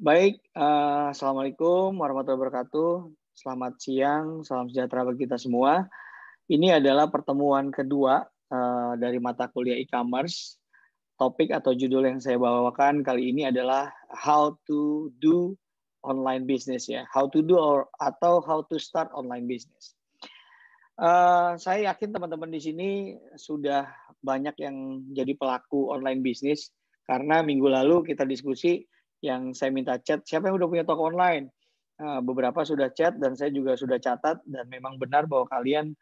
Baik, assalamualaikum warahmatullahi wabarakatuh. Selamat siang, salam sejahtera bagi kita semua. Ini adalah pertemuan kedua dari mata kuliah e-commerce. Topik atau judul yang saya bawakan kali ini adalah how to do online business ya, atau how to start online business. Saya yakin teman-teman di sini sudah banyak yang jadi pelaku online bisnis karena minggu lalu kita diskusi yang saya minta chat, siapa yang udah punya toko online? Beberapa sudah chat dan saya juga sudah catat dan memang benar bahwa kalian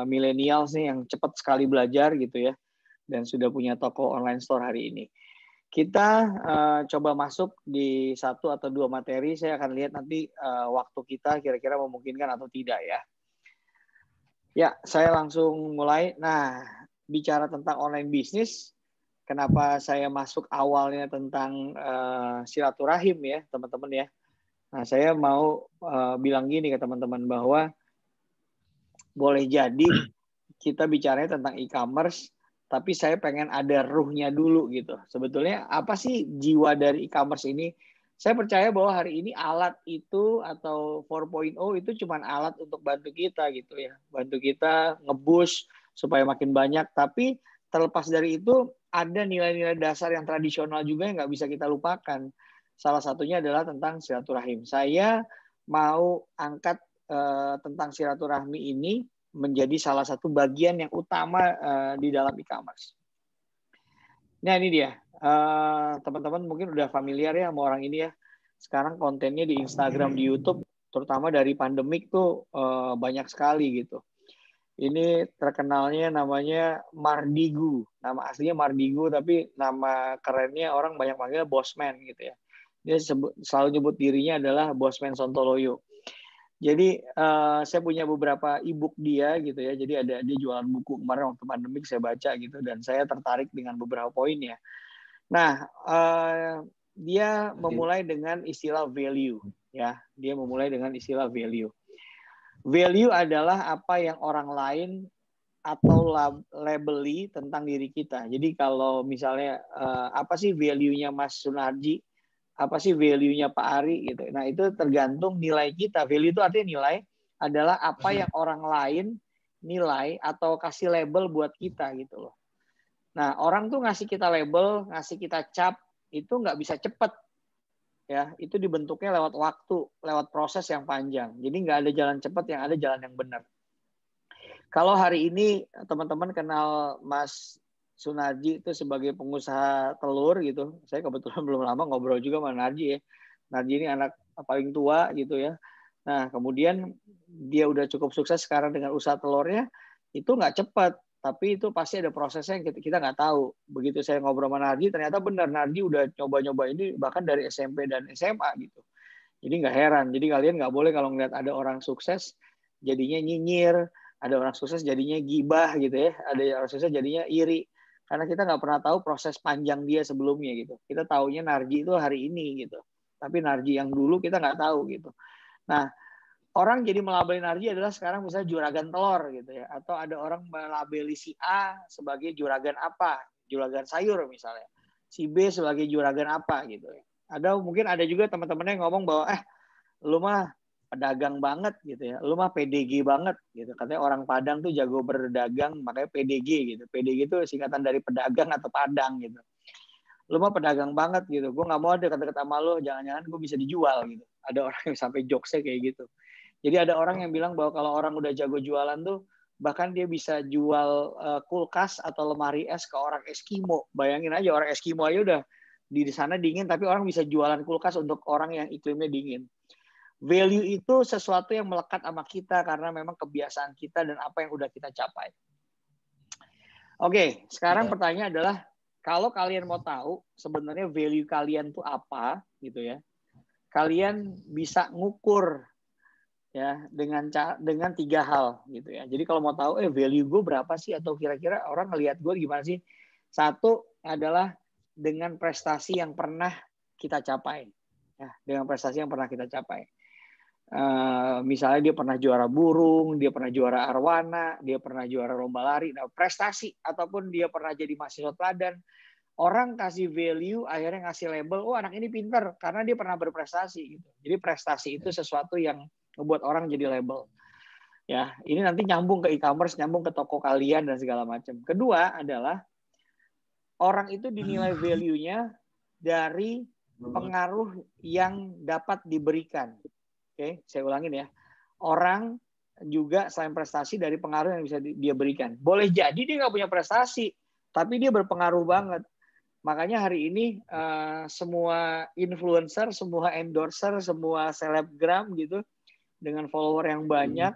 millennials nih yang cepat sekali belajar gitu ya dan sudah punya toko online store hari ini. Kita coba masuk di satu atau dua materi, saya akan lihat nanti waktu kita kira-kira memungkinkan atau tidak ya. Ya, saya langsung mulai. Nah, bicara tentang online bisnis, kenapa saya masuk awalnya tentang silaturahim ya, teman-teman ya. Nah, saya mau bilang gini ke teman-teman bahwa boleh jadi kita bicaranya tentang e-commerce, tapi saya pengen ada ruhnya dulu gitu. Sebetulnya apa sih jiwa dari e-commerce ini? Saya percaya bahwa hari ini alat itu atau 4.0 itu cuma alat untuk bantu kita gitu ya. Bantu kita nge-boost supaya makin banyak. Tapi terlepas dari itu ada nilai-nilai dasar yang tradisional juga yang nggak bisa kita lupakan. Salah satunya adalah tentang silaturahim. Saya mau angkat tentang silaturahmi ini menjadi salah satu bagian yang utama di dalam e-commerce. Nah ini dia, teman-teman mungkin udah familiar ya sama orang ini ya. Sekarang kontennya di Instagram, di YouTube, terutama dari pandemik tuh banyak sekali gitu. Ini terkenalnya namanya Mardigu, nama aslinya Mardigu tapi nama kerennya orang banyak panggil Bosman gitu ya. Dia selalu nyebut dirinya adalah Bosman Sontoloyo. Jadi saya punya beberapa e-book dia gitu ya. Jadi dia jualan buku kemarin waktu pandemik saya baca gitu dan saya tertarik dengan beberapa poinnya. Nah, dia memulai dengan istilah value ya. Dia memulai dengan istilah value. Value adalah apa yang orang lain atau labeli tentang diri kita. Jadi kalau misalnya apa sih value-nya Mas Sunarji? Apa sih value-nya Pak Ari gitu. Nah, itu tergantung nilai kita. Value itu artinya nilai adalah apa yang orang lain nilai atau kasih label buat kita gitu loh. Nah, orang tuh ngasih kita label, ngasih kita cap, itu nggak bisa cepet. Ya, itu dibentuknya lewat waktu, lewat proses yang panjang. Jadi nggak ada jalan cepat, yang ada jalan yang benar. Kalau hari ini teman-teman kenal Mas Sunarji itu sebagai pengusaha telur gitu. Saya kebetulan belum lama ngobrol juga sama Narji ya. Narji ini anak paling tua gitu ya. Nah, kemudian dia udah cukup sukses sekarang dengan usaha telurnya. Itu nggak cepat, tapi itu pasti ada prosesnya yang kita nggak tahu. Begitu saya ngobrol sama Narji, ternyata benar Narji udah coba-coba ini bahkan dari SMP dan SMA gitu. Jadi nggak heran. Jadi kalian nggak boleh kalau ngeliat ada orang sukses jadinya nyinyir, ada orang sukses jadinya gibah gitu ya, ada orang sukses jadinya iri. Karena kita nggak pernah tahu proses panjang dia sebelumnya gitu. Kita taunya Narji itu hari ini gitu. Tapi Narji yang dulu kita nggak tahu gitu. Nah, orang jadi melabeli Narji adalah sekarang misalnya juragan telur gitu ya. Atau ada orang melabeli si A sebagai juragan apa, juragan sayur misalnya. Si B sebagai juragan apa gitu ya. Mungkin ada juga teman-temannya yang ngomong bahwa lu mah pedagang banget gitu ya, lu mah PDG banget gitu. Katanya orang Padang tuh jago berdagang, makanya PDG gitu. PDG itu singkatan dari pedagang atau Padang gitu. Lu mah pedagang banget gitu. Gue nggak mau deket-deket sama lu, jangan-jangan gue bisa dijual gitu. Ada orang yang sampai jokesnya kayak gitu. Jadi ada orang yang bilang bahwa kalau orang udah jago jualan tuh, bahkan dia bisa jual kulkas atau lemari es ke orang Eskimo. Bayangin aja orang Eskimo aja udah di sana dingin, tapi orang bisa jualan kulkas untuk orang yang iklimnya dingin. Value itu sesuatu yang melekat sama kita karena memang kebiasaan kita dan apa yang udah kita capai. Oke, sekarang pertanyaannya adalah kalau kalian mau tahu sebenarnya value kalian tuh apa gitu ya. Kalian bisa ngukur ya dengan 3 hal gitu ya. Jadi kalau mau tahu value gue berapa sih atau kira-kira orang ngelihat gue gimana sih? Satu adalah dengan prestasi yang pernah kita capai. Ya, dengan prestasi yang pernah kita capai. Misalnya dia pernah juara burung, dia pernah juara arwana, dia pernah juara lomba lari. Nah, prestasi ataupun dia pernah jadi mahasiswa teladan Orang kasih value, akhirnya ngasih label, oh anak ini pinter karena dia pernah berprestasi gitu. Jadi prestasi itu sesuatu yang membuat orang jadi label. Ya, ini nanti nyambung ke e-commerce, nyambung ke toko kalian dan segala macam. Kedua adalah orang itu dinilai value-nya dari pengaruh yang dapat diberikan. Oke, saya ulangin ya. Orang juga selain prestasi dari pengaruh yang bisa dia berikan. Boleh jadi dia nggak punya prestasi, tapi dia berpengaruh banget. Makanya hari ini semua influencer, semua endorser, semua selebgram gitu dengan follower yang banyak,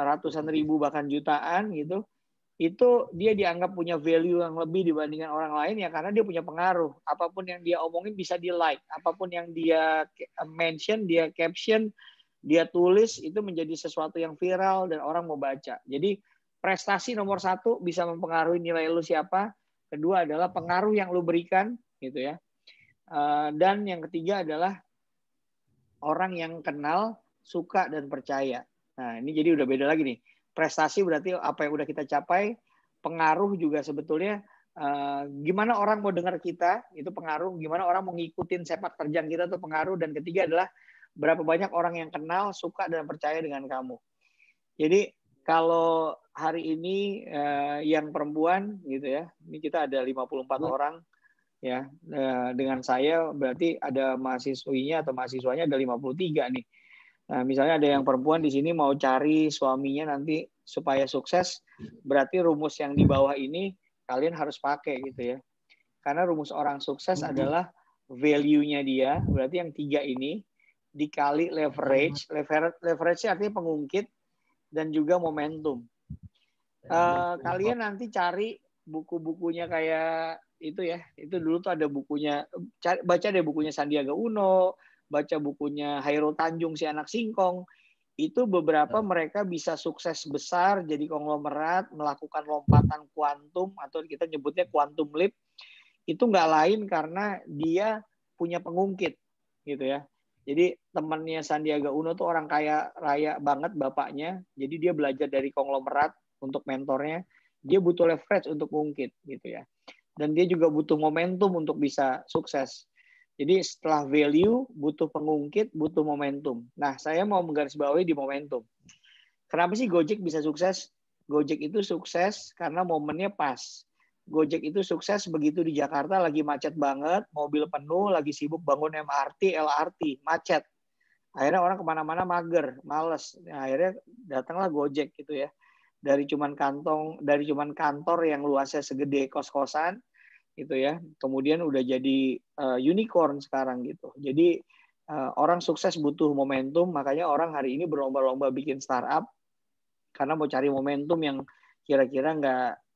ratusan ribu bahkan jutaan gitu, itu dia dianggap punya value yang lebih dibandingkan orang lain ya karena dia punya pengaruh. Apapun yang dia omongin bisa di like, apapun yang dia mention, dia caption, dia tulis itu menjadi sesuatu yang viral dan orang mau baca. Jadi prestasi nomor satu bisa mempengaruhi nilai lu siapa. Kedua adalah pengaruh yang lu berikan, gitu ya. Dan yang ketiga adalah orang yang kenal, suka dan percaya. Nah ini jadi udah beda lagi nih. Prestasi berarti apa yang udah kita capai. Pengaruh juga sebetulnya gimana orang mau dengar kita itu pengaruh. Gimana orang mau ngikutin sepak terjang kita itu pengaruh. Dan ketiga adalah berapa banyak orang yang kenal, suka dan percaya dengan kamu. Jadi kalau hari ini yang perempuan gitu ya, ini kita ada 54 orang ya. Dengan saya berarti ada mahasiswinya atau mahasiswanya ada 53 nih. Nah, misalnya ada yang perempuan di sini mau cari suaminya nanti supaya sukses, berarti rumus yang di bawah ini kalian harus pakai gitu ya. Karena rumus orang sukses adalah value-nya dia, berarti yang tiga ini dikali leverage. Leverage artinya pengungkit dan juga momentum. Kalian nanti cari buku-bukunya kayak itu ya. Itu dulu tuh ada bukunya, baca deh bukunya Sandiaga Uno, baca bukunya Hairul Tanjung si anak singkong. Itu beberapa mereka bisa sukses besar jadi konglomerat, melakukan lompatan kuantum atau kita nyebutnya quantum leap. Itu nggak lain karena dia punya pengungkit gitu ya. Jadi temannya Sandiaga Uno tuh orang kaya raya banget bapaknya. Jadi dia belajar dari konglomerat untuk mentornya. Dia butuh leverage untuk ngungkit gitu ya. Dan dia juga butuh momentum untuk bisa sukses. Jadi setelah value, butuh pengungkit, butuh momentum. Nah, saya mau menggarisbawahi di momentum. Kenapa sih Gojek bisa sukses? Gojek itu sukses karena momennya pas. Gojek itu sukses begitu di Jakarta lagi macet banget, mobil penuh, lagi sibuk bangun MRT, LRT, macet. Akhirnya orang kemana-mana mager, males. Nah, akhirnya datanglah Gojek gitu ya. Dari cuman kantor yang luasnya segede kos-kosan gitu ya. Kemudian udah jadi unicorn sekarang gitu. Jadi orang sukses butuh momentum, makanya orang hari ini berlomba-lomba bikin startup karena mau cari momentum yang kira-kira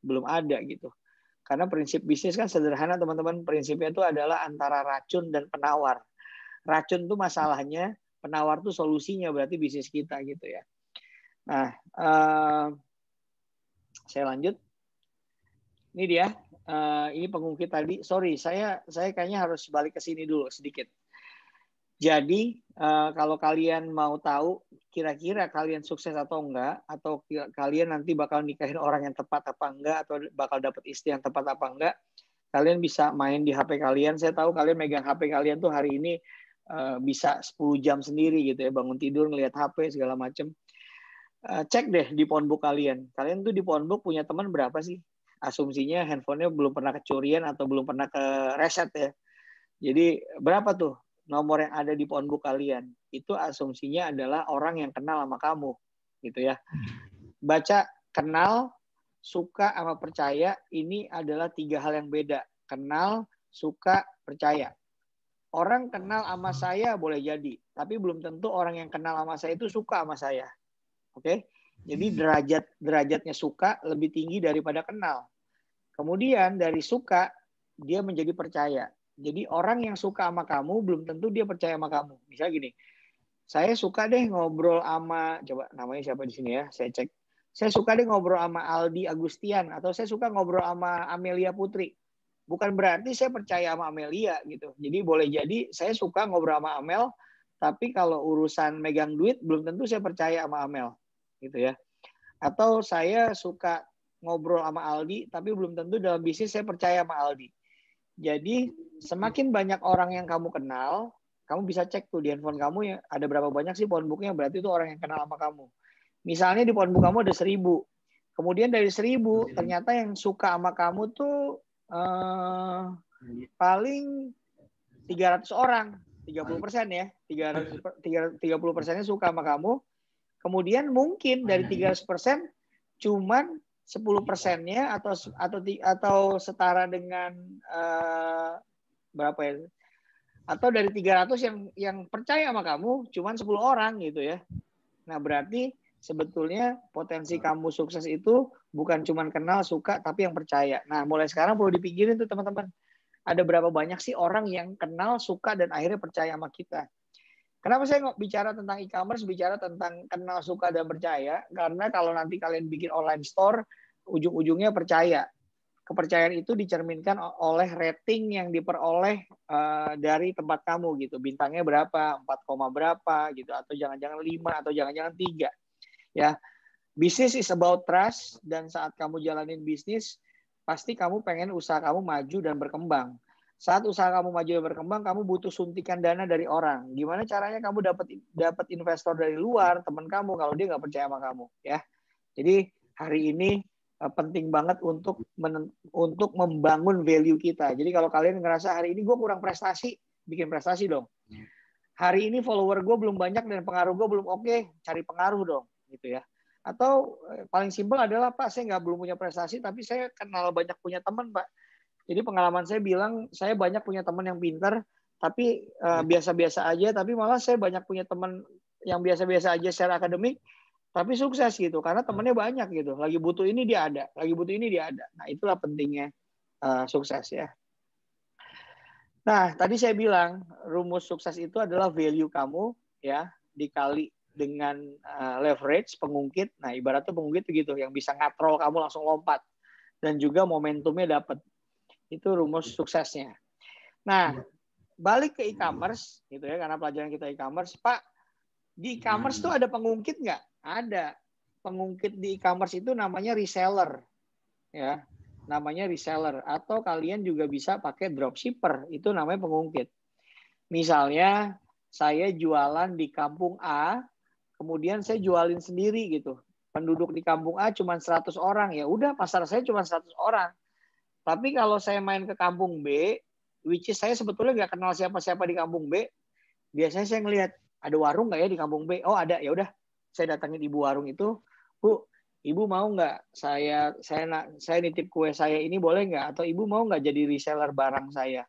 belum ada gitu. Karena prinsip bisnis kan sederhana teman-teman. Prinsipnya itu adalah antara racun dan penawar. Racun itu masalahnya, penawar itu solusinya, berarti bisnis kita gitu ya. Nah, saya lanjut. Ini dia. Ini pengungkit tadi. Sorry, saya kayaknya harus balik ke sini dulu sedikit. Jadi kalau kalian mau tahu kira-kira kalian sukses atau enggak, atau kalian nanti bakal nikahin orang yang tepat apa enggak, atau bakal dapet istri yang tepat apa enggak, kalian bisa main di HP kalian. Saya tahu kalian megang HP kalian tuh hari ini bisa 10 jam sendiri gitu ya, bangun tidur ngelihat HP segala macem. Cek deh di phonebook kalian. Kalian tuh di phonebook punya teman berapa sih? Asumsinya handphonenya belum pernah kecurian atau belum pernah ke reset ya. Jadi berapa tuh nomor yang ada di phonebook kalian? Itu asumsinya adalah orang yang kenal sama kamu, gitu ya. Baca kenal, suka sama percaya, ini adalah 3 hal yang beda. Kenal, suka, percaya. Orang kenal sama saya boleh jadi, tapi belum tentu orang yang kenal sama saya itu suka sama saya. Oke? Jadi derajatnya suka lebih tinggi daripada kenal. Kemudian dari suka dia menjadi percaya. Jadi orang yang suka sama kamu belum tentu dia percaya sama kamu. Misalnya gini, saya suka deh ngobrol sama, coba namanya siapa di sini ya, saya cek. Saya suka deh ngobrol sama Aldi Agustian, atau saya suka ngobrol sama Amelia Putri. Bukan berarti saya percaya sama Amelia gitu. Jadi boleh jadi saya suka ngobrol sama Amel, tapi kalau urusan megang duit belum tentu saya percaya sama Amel, gitu ya. Atau saya suka ngobrol sama Aldi, tapi belum tentu dalam bisnis saya percaya sama Aldi. Jadi semakin banyak orang yang kamu kenal, kamu bisa cek tuh di handphone kamu ya ada berapa banyak sih phone book-nya, berarti itu orang yang kenal sama kamu. Misalnya di phone book kamu ada 1.000. Kemudian dari 1.000 ternyata yang suka sama kamu tuh paling 300 orang, 30% ya. 30%-nya suka sama kamu. Kemudian mungkin dari 300% cuman 10%-nya atau setara dengan berapa ya? Atau dari 300 yang percaya sama kamu cuman 10 orang gitu ya. Nah, berarti sebetulnya potensi kamu sukses itu bukan cuman kenal, suka, tapi yang percaya. Nah, mulai sekarang perlu dipikirin tuh teman-teman. Ada berapa banyak sih orang yang kenal, suka, dan akhirnya percaya sama kita. Kenapa saya bicara tentang e-commerce, bicara tentang kenal, suka, dan percaya? Karena kalau nanti kalian bikin online store, ujung-ujungnya percaya. Kepercayaan itu dicerminkan oleh rating yang diperoleh dari tempat kamu gitu. Bintangnya berapa, 4, berapa gitu, atau jangan-jangan 5, atau jangan-jangan 3. Ya, bisnis is about trust, dan saat kamu jalanin bisnis, pasti kamu pengen usaha kamu maju dan berkembang. Saat usaha kamu maju dan berkembang, kamu butuh suntikan dana dari orang. Gimana caranya kamu dapat investor dari luar, teman kamu, kalau dia nggak percaya sama kamu, ya. Jadi hari ini penting banget untuk membangun value kita. Jadi kalau kalian ngerasa hari ini gue kurang prestasi, bikin prestasi dong. Hari ini follower gue belum banyak dan pengaruh gue belum oke, cari pengaruh dong, gitu ya. Atau paling simpel adalah, Pak, saya belum punya prestasi, tapi saya kenal banyak punya teman, Pak. Jadi pengalaman saya bilang, saya banyak punya teman yang pintar, tapi biasa-biasa aja, tapi malah saya banyak punya teman yang biasa-biasa aja secara akademik, tapi sukses gitu, karena temennya banyak gitu. Lagi butuh ini dia ada, lagi butuh ini dia ada. Nah, itulah pentingnya sukses ya. Nah, tadi saya bilang rumus sukses itu adalah value kamu ya dikali dengan leverage pengungkit. Nah, ibaratnya pengungkit begitu, yang bisa ngatrol kamu langsung lompat dan juga momentumnya dapat. Itu rumus suksesnya. Nah, balik ke e-commerce gitu ya, karena pelajaran kita e-commerce, Pak. Di e-commerce tuh ada pengungkit nggak? Ada. Pengungkit di e-commerce itu namanya reseller. Ya, namanya reseller. Atau kalian juga bisa pakai dropshipper. Itu namanya pengungkit. Misalnya, saya jualan di kampung A, kemudian saya jualin sendiri gitu. Penduduk di kampung A cuma 100 orang. Ya udah, pasar saya cuma 100 orang. Tapi kalau saya main ke kampung B, which is saya sebetulnya nggak kenal siapa-siapa di kampung B, biasanya saya ngelihat, ada warung nggak ya di kampung B? Oh ada, ya udah, saya datangin ibu warung itu, Bu, ibu mau nggak saya nitip kue saya ini boleh nggak? Atau ibu mau nggak jadi reseller barang saya?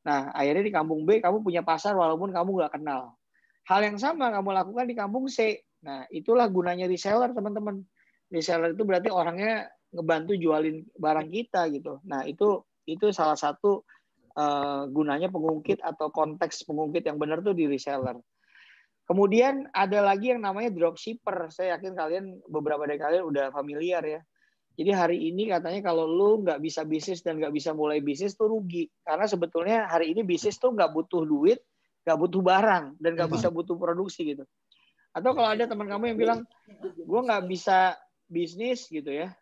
Nah, akhirnya di kampung B kamu punya pasar walaupun kamu nggak kenal. Hal yang sama kamu lakukan di kampung C. Nah, itulah gunanya reseller, teman-teman. Reseller itu berarti orangnya ngebantu jualin barang kita gitu. Nah, itu salah satu gunanya pengungkit atau konteks pengungkit yang benar tuh di reseller. Kemudian ada lagi yang namanya dropshipper. Saya yakin kalian, beberapa dari kalian udah familiar ya. Jadi hari ini katanya kalau lu nggak bisa bisnis dan nggak bisa mulai bisnis tuh rugi. Karena sebetulnya hari ini bisnis tuh nggak butuh duit, nggak butuh barang, dan nggak bisa butuh produksi gitu. Atau kalau ada teman kamu yang bilang, gue nggak bisa bisnis gitu ya,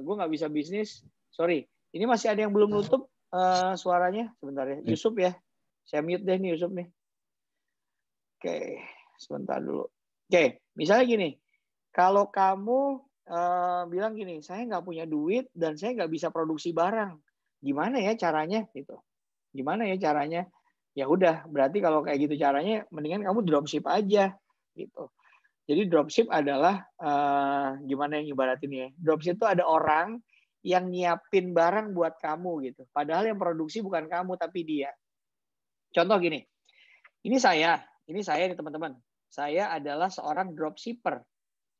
gue nggak bisa bisnis, sorry, ini masih ada yang belum nutup suaranya, sebentar ya, Yusuf ya, saya mute deh nih Yusuf nih. Oke, sebentar dulu. Oke, misalnya gini, kalau kamu bilang gini, saya nggak punya duit dan saya nggak bisa produksi barang, gimana ya caranya gitu? Gimana ya caranya? Ya udah, berarti kalau kayak gitu caranya, mendingan kamu dropship aja gitu. Jadi dropship adalah gimana yang ibaratin ya? Dropship itu ada orang yang nyiapin barang buat kamu gitu. Padahal yang produksi bukan kamu tapi dia. Contoh gini, ini saya nih teman-teman. Saya adalah seorang dropshipper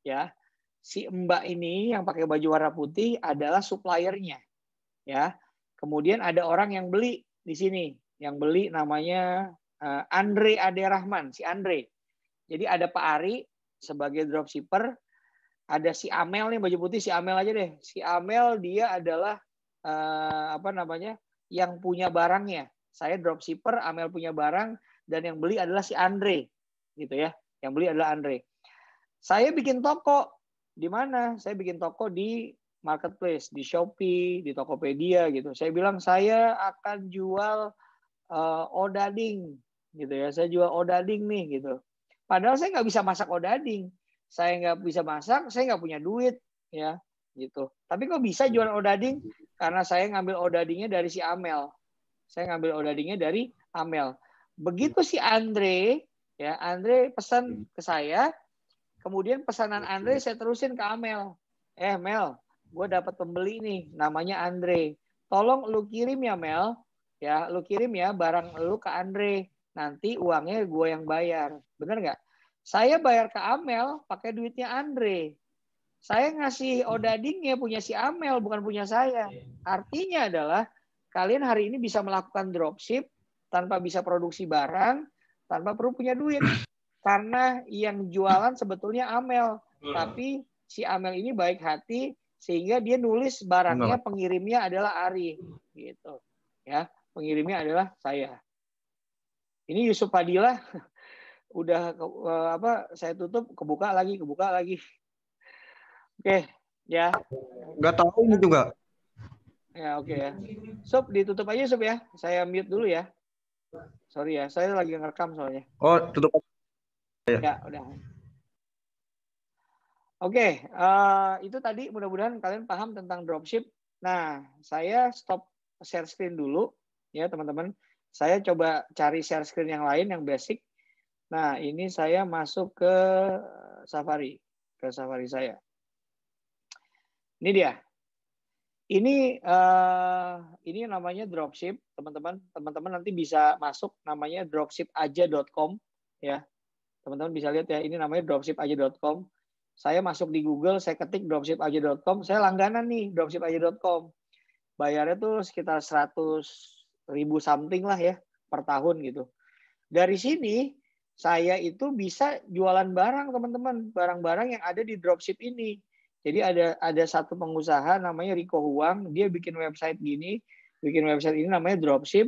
ya. Si Mbak ini yang pakai baju warna putih adalah suppliernya ya. Kemudian ada orang yang beli di sini. Yang beli namanya Andre Ade Rahman, si Andre. Jadi ada Pak Ari sebagai dropshipper, ada si Amel nih baju putih, si Amel aja deh. Si Amel dia adalah yang punya barangnya. Saya dropshipper, Amel punya barang, dan yang beli adalah si Andre, gitu ya. Yang beli adalah Andre. Saya bikin toko di mana? Saya bikin toko di marketplace, di Shopee, di Tokopedia gitu. Saya bilang saya akan jual odading gitu ya. Saya jual odading nih gitu. Padahal saya nggak bisa masak odading. Saya nggak bisa masak, saya nggak punya duit ya gitu. Tapi kok bisa jual odading? Karena saya ngambil odadingnya dari si Amel. Saya ngambil odadingnya dari Amel. Begitu si Andre, ya Andre pesan ke saya, kemudian pesanan Andre saya terusin ke Amel. Mel, gue dapat pembeli nih, namanya Andre. Tolong lu kirim ya Mel, ya lu kirim ya barang lu ke Andre. Nanti uangnya gue yang bayar. Bener nggak? Saya bayar ke Amel pakai duitnya Andre. Saya ngasih odadingnya punya si Amel, bukan punya saya. Artinya adalah kalian hari ini bisa melakukan dropship tanpa bisa produksi barang, tanpa perlu punya duit. Karena yang jualan sebetulnya Amel, tapi si Amel ini baik hati sehingga dia nulis barangnya pengirimnya adalah Ari, gitu. Ya, pengirimnya adalah saya. Ini Yusuf Fadilah udah saya tutup, kebuka lagi. Oke, ya. Nggak tahu ini juga. Ya, oke ya. Sup, ditutup aja Sup ya. Saya mute dulu ya. Sorry ya, saya lagi ngerekam soalnya. Oh, tutup. Ya, udah. Oke, itu tadi mudah-mudahan kalian paham tentang dropship. Nah, saya stop share screen dulu ya teman-teman. Saya coba cari share screen yang lain yang basic. Nah, ini saya masuk ke Safari, saya. Ini dia. Ini namanya dropship, teman-teman. Teman-teman nanti bisa masuk namanya dropshipaja.com ya. Teman-teman bisa lihat ya, ini namanya dropshipaja.com. Saya masuk di Google, saya ketik dropshipaja.com, saya langganan nih dropshipaja.com. Bayarnya tuh sekitar 100.000 something lah ya per tahun gitu. Dari sini saya itu bisa jualan barang teman-teman, barang-barang yang ada di dropship ini. Jadi ada satu pengusaha namanya Rico Huang, dia bikin website gini, ini namanya dropship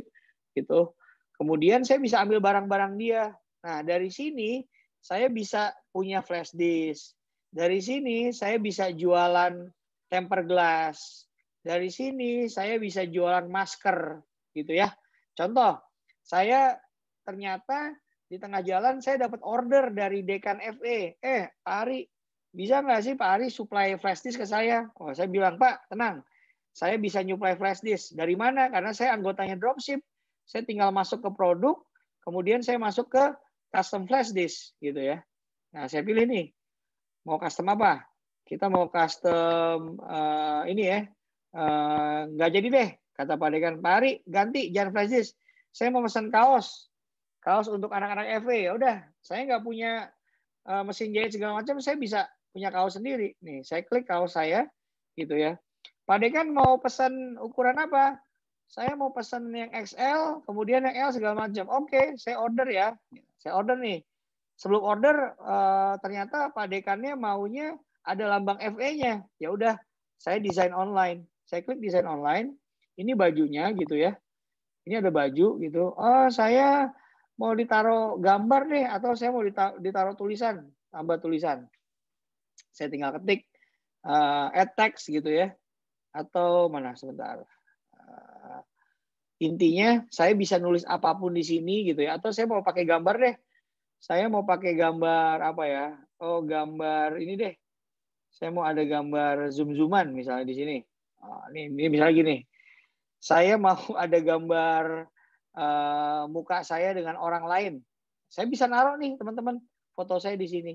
gitu. Kemudian saya bisa ambil barang-barang dia. Nah, dari sini saya bisa punya flash disk. Dari sini saya bisa jualan temper glass. Dari sini saya bisa jualan masker gitu ya. Contoh, saya ternyata di tengah jalan saya dapat order dari Dekan FE. Pak Ari, bisa nggak sih Pak Ari supply flash disk ke saya? Oh, saya bilang, Pak, tenang. Saya bisa nyuplai flash disk. Dari mana? Karena saya anggotanya dropship. Saya tinggal masuk ke produk, kemudian saya masuk ke custom flash disk gitu ya. Nah, saya pilih nih. Mau custom apa? Kita mau custom ini ya. Nggak jadi deh, kata Pak Dekan. Pak Ari, ganti, jangan flash disk. Saya mau pesan kaos. Kaos untuk anak-anak FE. Ya udah, saya nggak punya mesin jahit segala macam, saya bisa punya kaos sendiri. Nih, saya klik kaos saya, gitu ya. Pak Dekan mau pesan ukuran apa? Saya mau pesan yang XL, kemudian yang L segala macam. Oke, saya order ya. Saya order nih. Sebelum order, ternyata Pak Dekannya maunya ada lambang FE-nya. Ya udah, saya desain online. Saya klik desain online. Ini bajunya gitu ya. Ini ada baju gitu. Oh, saya mau ditaruh gambar deh, atau saya mau ditaruh tulisan, tambah tulisan. Saya tinggal ketik add text gitu ya, atau mana sebentar. Intinya saya bisa nulis apapun di sini gitu ya, atau saya mau pakai gambar deh. Saya mau pakai gambar apa ya? Oh, gambar ini deh. Saya mau ada gambar zoom-zooman misalnya di sini. Oh, ini misalnya gini. Saya mau ada gambar muka saya dengan orang lain. Saya bisa naruh nih teman-teman foto saya di sini.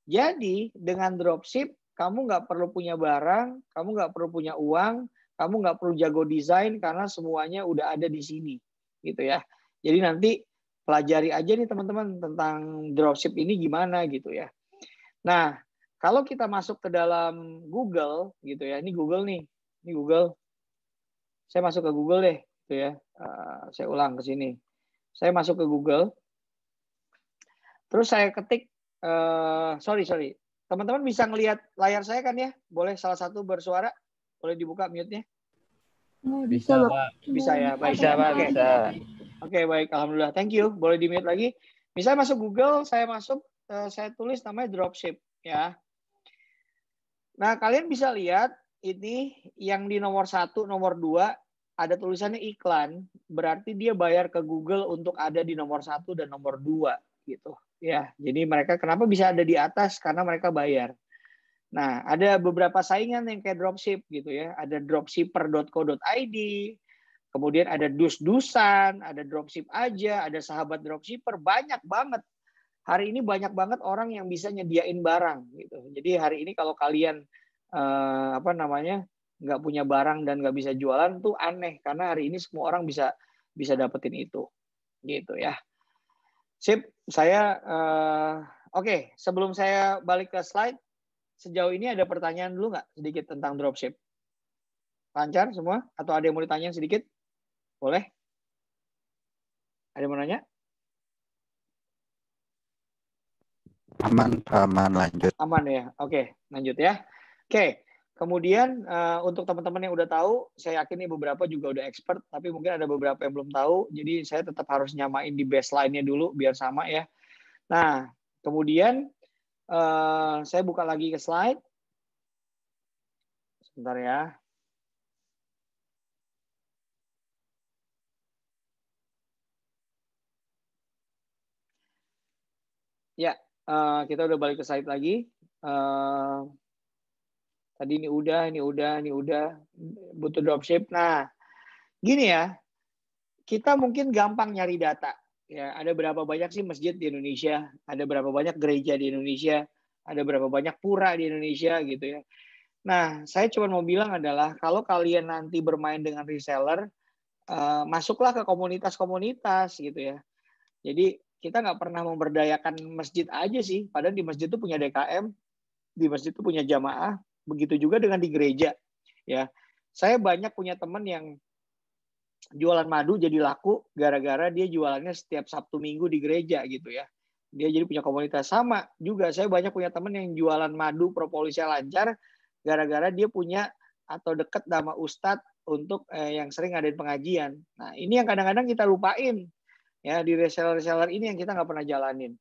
Jadi dengan dropship kamu nggak perlu punya barang, kamu nggak perlu punya uang, kamu nggak perlu jago desain karena semuanya udah ada di sini, gitu ya. Jadi nanti pelajari aja nih teman-teman tentang dropship ini gimana gitu ya. Nah, kalau kita masuk ke dalam Google gitu ya, ini Google nih, ini Google. Saya masuk ke Google deh, gitu ya. Saya ulang ke sini. Saya masuk ke Google. Terus saya ketik, sorry. Teman-teman bisa ngelihat layar saya kan ya? Boleh salah satu bersuara? Boleh dibuka mute-nya? Bisa, Pak. Bisa ya, baik. Bisa, Pak. Oke. Bisa. Oke, baik. Alhamdulillah. Thank you. Boleh di mute lagi. Misalnya masuk Google, saya tulis namanya dropship ya. Nah, kalian bisa lihat ini yang di nomor 1, nomor 2 ada tulisannya iklan, berarti dia bayar ke Google untuk ada di nomor 1 dan nomor 2 gitu. Ya, jadi mereka kenapa bisa ada di atas? Karena mereka bayar. Nah, ada beberapa saingan yang kayak dropship gitu ya. Ada dropshipper.co.id, kemudian ada dus-dusan, ada dropship aja, ada sahabat dropshipper, banyak banget. Hari ini banyak banget orang yang bisa nyediain barang gitu. Jadi hari ini kalau kalian nggak punya barang dan nggak bisa jualan tuh aneh, karena hari ini semua orang bisa dapetin itu gitu ya. Sip, saya oke. Sebelum saya balik ke slide, sejauh ini ada pertanyaan dulu nggak sedikit tentang dropship? Lancar semua? Atau ada yang mau ditanya sedikit? Boleh? Ada yang mau nanya? Aman lanjut. Aman ya. Oke, lanjut ya. Oke. Kemudian untuk teman-teman yang udah tahu, saya yakin nih beberapa juga udah expert, tapi mungkin ada beberapa yang belum tahu. Jadi saya tetap harus nyamain di baseline-nya dulu biar sama ya. Nah, kemudian saya buka lagi ke slide. Sebentar ya. Ya, kita udah balik ke slide lagi. Tadi ini udah. Butuh dropship. Nah, gini ya. Kita mungkin gampang nyari data. Ya, ada berapa banyak sih masjid di Indonesia? Ada berapa banyak gereja di Indonesia? Ada berapa banyak pura di Indonesia gitu ya. Nah, saya cuma mau bilang adalah kalau kalian nanti bermain dengan reseller, masuklah ke komunitas-komunitas gitu ya. Jadi kita nggak pernah memberdayakan masjid aja sih. Padahal di masjid itu punya DKM, di masjid itu punya jamaah. Begitu juga dengan di gereja. Ya, saya banyak punya teman yang jualan madu jadi laku gara-gara dia jualannya setiap Sabtu Minggu di gereja gitu ya. Dia jadi punya komunitas. Sama juga saya banyak punya teman yang jualan madu propolisnya lancar gara-gara dia punya atau dekat sama ustadz untuk yang sering ngadain pengajian. Nah, ini yang kadang-kadang kita lupain ya, di reseller-reseller ini yang kita nggak pernah jalanin.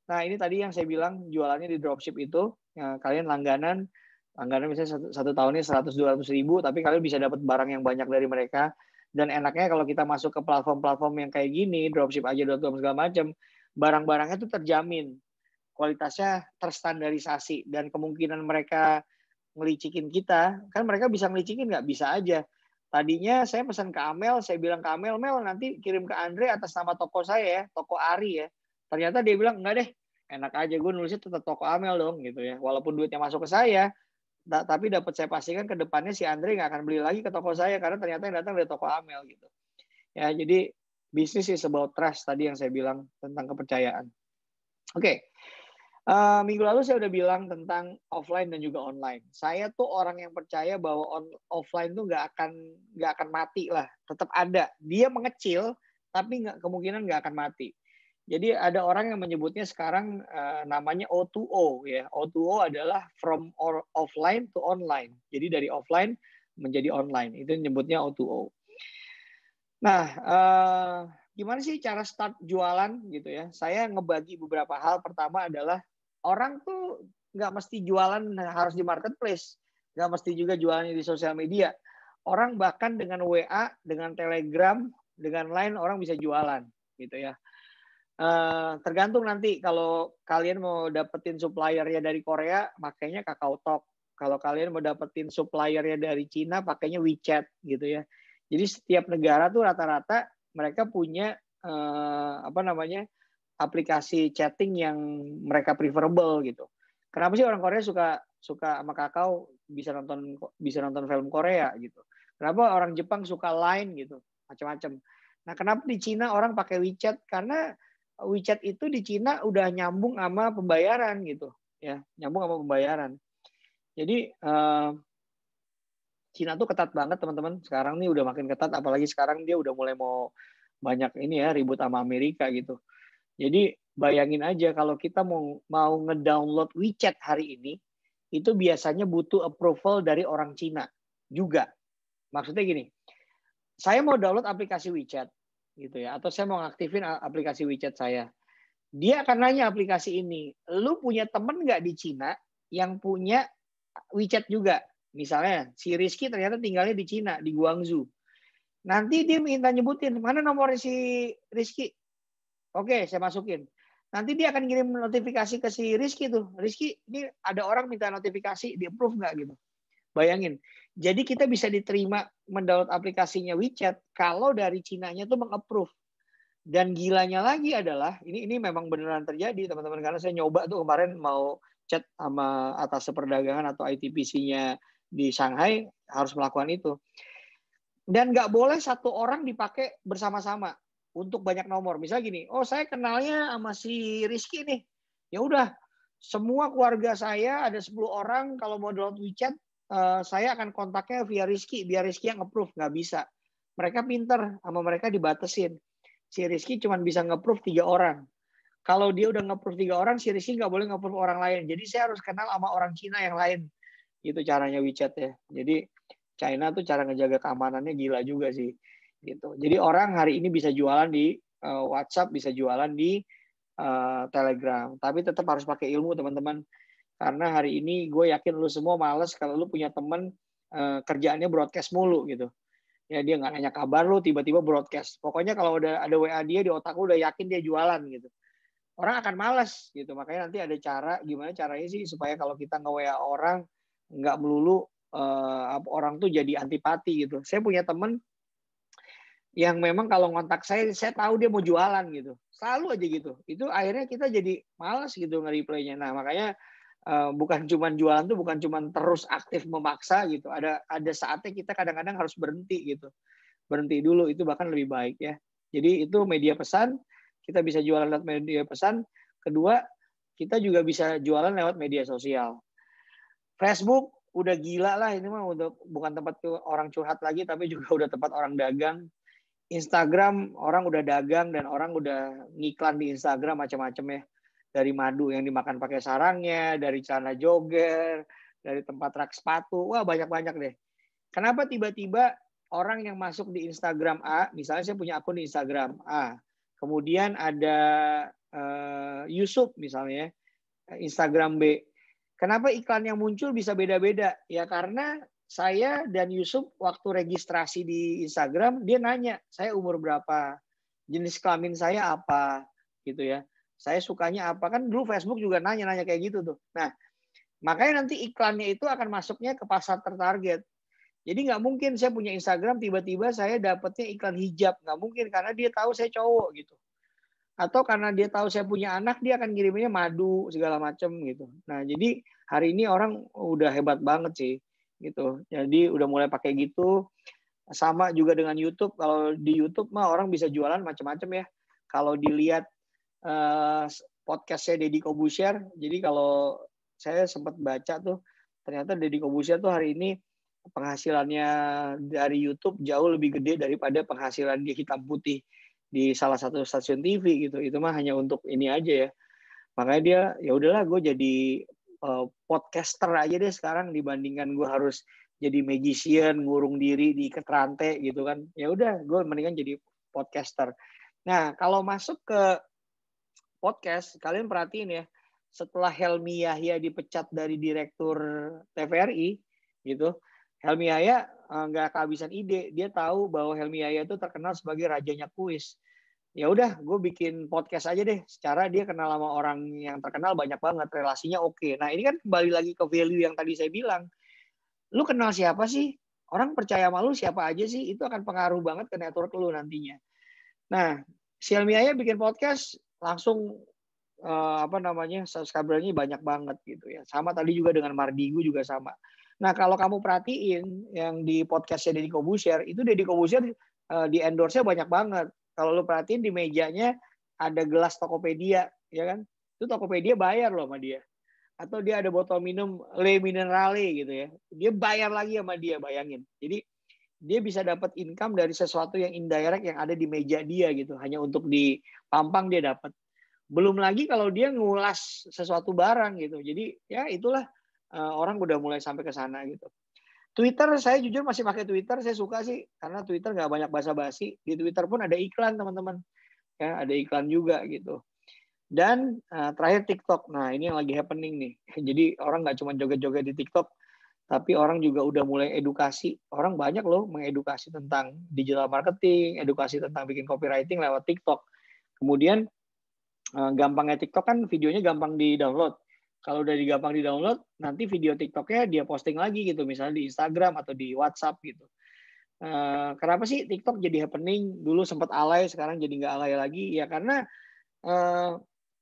Nah, ini tadi yang saya bilang jualannya di dropship itu, ya, kalian langganan misalnya satu tahunnya 100-200 ribu, tapi kalian bisa dapat barang yang banyak dari mereka. Dan enaknya kalau kita masuk ke platform-platform yang kayak gini, dropship.com segala macam, barang-barangnya itu terjamin, kualitasnya terstandarisasi, dan kemungkinan mereka ngelicikin kita, kan mereka bisa ngelicikin nggak? Bisa aja. Tadinya saya pesan ke Amel, saya bilang ke Amel, Mel nanti kirim ke Andre atas nama toko saya ya, toko Ari ya. Ternyata dia bilang, enggak deh, enak aja, gue nulisnya tetap toko Amel dong gitu ya. Walaupun duitnya masuk ke saya, tapi dapat saya pastikan ke depannya si Andre nggak akan beli lagi ke toko saya, karena ternyata yang datang dari toko Amel gitu. Ya, jadi bisnis is about trust tadi yang saya bilang tentang kepercayaan. Oke. Minggu lalu saya udah bilang tentang offline dan juga online. Saya tuh orang yang percaya bahwa offline tuh nggak akan mati lah, tetap ada. Dia mengecil, tapi kemungkinan nggak akan mati. Jadi ada orang yang menyebutnya sekarang namanya O2O ya. O2O adalah from offline to online. Jadi dari offline menjadi online. Itu nyebutnya O2O. Nah, gimana sih cara start jualan gitu ya? Saya ngebagi beberapa hal. Pertama adalah orang tuh nggak mesti jualan harus di marketplace, nggak mesti juga jualannya di sosial media. Orang bahkan dengan WA, dengan Telegram, dengan Line orang bisa jualan gitu ya. Tergantung nanti kalau kalian mau dapetin suppliernya dari Korea, makanya KakaoTalk. Kalau kalian mau dapetin suppliernya dari Cina, pakainya WeChat gitu ya. Jadi setiap negara tuh rata-rata mereka punya aplikasi chatting yang mereka preferable gitu. Kenapa sih orang Korea suka sama Kakao, bisa nonton film Korea gitu. Kenapa orang Jepang suka Line gitu, macam-macam. Nah, kenapa di Cina orang pakai WeChat? Karena WeChat itu di Cina udah nyambung sama pembayaran gitu, ya, nyambung sama pembayaran. Jadi Cina tuh ketat banget teman-teman. Sekarang nih udah makin ketat, apalagi sekarang dia udah mulai mau banyak ini ya ribut sama Amerika gitu. Jadi bayangin aja kalau kita mau ngedownload WeChat hari ini, itu biasanya butuh approval dari orang Cina juga. Maksudnya gini, saya mau download aplikasi WeChat gitu ya, atau saya mau ngaktifin aplikasi WeChat saya. Dia akan nanya aplikasi ini, lu punya temen nggak di Cina yang punya WeChat juga. Misalnya si Rizky ternyata tinggalnya di Cina, di Guangzhou. Nanti dia minta nyebutin, mana nomornya si Rizky? Oke, saya masukin. Nanti dia akan kirim notifikasi ke si Rizky tuh. Rizky, ini ada orang minta notifikasi, di approve nggak gitu. Bayangin. Jadi kita bisa diterima mendownload aplikasinya WeChat kalau dari Cinanya tuh meng-approve. Dan gilanya lagi adalah, ini memang beneran terjadi teman-teman, karena saya nyoba tuh kemarin mau chat sama atas perdagangan atau ITPC-nya di Shanghai, harus melakukan itu. Dan nggak boleh satu orang dipakai bersama-sama untuk banyak nomor. Misalnya gini, oh saya kenalnya sama si Rizky nih. Ya udah, semua keluarga saya ada 10 orang, kalau mau download WeChat, saya akan kontaknya via Rizky, biar Rizky yang approve. Nggak bisa. Mereka pinter, sama mereka dibatasin. Si Rizky cuma bisa nge-approve 3 orang. Kalau dia udah nge-approve 3 orang, si Rizky nggak boleh nge-approve orang lain. Jadi saya harus kenal sama orang Cina yang lain. Itu caranya WeChat ya. Jadi China tuh cara ngejaga keamanannya gila juga sih. Gitu. Jadi orang hari ini bisa jualan di WhatsApp, bisa jualan di Telegram. Tapi tetap harus pakai ilmu teman-teman. Karena hari ini gue yakin lu semua males kalau lu punya teman kerjaannya broadcast mulu gitu. Ya dia nggak nanya kabar lu, tiba-tiba broadcast. Pokoknya kalau udah ada WA dia di otak lu udah yakin dia jualan gitu. Orang akan malas gitu. Makanya nanti ada cara, gimana caranya sih supaya kalau kita nge-WA orang nggak melulu orang tuh jadi antipati gitu. Saya punya temen yang memang kalau ngontak saya tahu dia mau jualan gitu. Selalu aja gitu. Itu akhirnya kita jadi malas gitu nge-reply-nya. Nah makanya bukan cuman jualan tuh bukan cuman terus aktif memaksa gitu. Ada saatnya kita kadang-kadang harus berhenti gitu. Berhenti dulu itu bahkan lebih baik ya. Jadi itu media pesan, kita bisa jualan lewat media pesan. Kedua, kita juga bisa jualan lewat media sosial. Facebook udah gila lah, ini mah udah bukan tempat orang curhat lagi, tapi juga udah tempat orang dagang. Instagram orang udah dagang dan orang udah ngiklan di Instagram macam-macam ya. Dari madu yang dimakan pakai sarangnya, dari celana jogger, dari tempat rak sepatu, wah banyak-banyak deh. Kenapa tiba-tiba orang yang masuk di Instagram A, misalnya saya punya akun di Instagram A, kemudian ada Yusuf misalnya, Instagram B. Kenapa iklan yang muncul bisa beda-beda? Ya karena saya dan Yusuf waktu registrasi di Instagram, dia nanya, saya umur berapa, jenis kelamin saya apa, gitu ya. Saya sukanya apa, kan dulu Facebook juga nanya-nanya kayak gitu tuh. Nah, makanya nanti iklannya itu akan masuknya ke pasar tertarget. Jadi nggak mungkin saya punya Instagram, tiba-tiba saya dapetnya iklan hijab. Nggak mungkin, karena dia tahu saya cowok gitu. Atau karena dia tahu saya punya anak, dia akan ngiriminnya madu segala macam gitu. Nah, jadi hari ini orang udah hebat banget sih gitu. Jadi udah mulai pakai gitu. Sama juga dengan YouTube. Kalau di YouTube mah orang bisa jualan macam-macam ya. Kalau dilihat podcastnya Deddy Corbuzier, jadi kalau saya sempat baca tuh, ternyata Deddy Corbuzier tuh hari ini penghasilannya dari YouTube jauh lebih gede daripada penghasilan dia hitam putih di salah satu stasiun TV gitu. Itu mah hanya untuk ini aja ya. Makanya dia ya udahlah, gue jadi podcaster aja deh sekarang dibandingkan gue harus jadi magician ngurung diri di rantai gitu kan. Ya udah, gue mendingan jadi podcaster. Nah, kalau masuk ke podcast, kalian perhatiin ya, setelah Helmi Yahya dipecat dari direktur TVRI gitu, Helmi Yahya nggak kehabisan ide. Dia tahu bahwa Helmi Yahya itu terkenal sebagai rajanya kuis. Ya udah, gue bikin podcast aja deh. Secara dia kenal sama orang yang terkenal banyak banget, relasinya oke. Nah ini kan kembali lagi ke value yang tadi saya bilang. Lu kenal siapa sih? Orang percaya sama lu siapa aja sih? Itu akan pengaruh banget ke network lu nantinya. Nah, si Helmi Yahya bikin podcast langsung subscribernya banyak banget gitu ya. Sama tadi juga dengan Mardigu juga sama. Nah kalau kamu perhatiin yang di podcastnya Deddy Corbuzier, itu Deddy Corbuzier di endorse-nya banyak banget. Kalau lu perhatiin di mejanya ada gelas Tokopedia, ya kan? Itu Tokopedia bayar loh sama dia. Atau dia ada botol minum Le Minerale gitu ya. Dia bayar lagi sama dia, bayangin. Jadi dia bisa dapat income dari sesuatu yang indirect yang ada di meja dia gitu. Hanya untuk dipampang dia dapat. Belum lagi kalau dia ngulas sesuatu barang gitu. Jadi ya itulah orang udah mulai sampai ke sana gitu. Twitter, saya jujur masih pakai Twitter, saya suka sih karena Twitter nggak banyak basa-basi. Di Twitter pun ada iklan teman-teman, ya ada iklan juga gitu. Dan terakhir TikTok, nah ini yang lagi happening nih. Jadi orang nggak cuma joget-joget di TikTok, tapi orang juga udah mulai edukasi. Orang banyak loh mengedukasi tentang digital marketing, edukasi tentang bikin copywriting lewat TikTok. Kemudian gampangnya TikTok kan videonya gampang di-download. Kalau udah gampang di-download, nanti video TikToknya dia posting lagi gitu, misalnya di Instagram atau di WhatsApp gitu. Kenapa sih TikTok jadi happening? Dulu sempat alay, sekarang jadi nggak alay lagi. Ya karena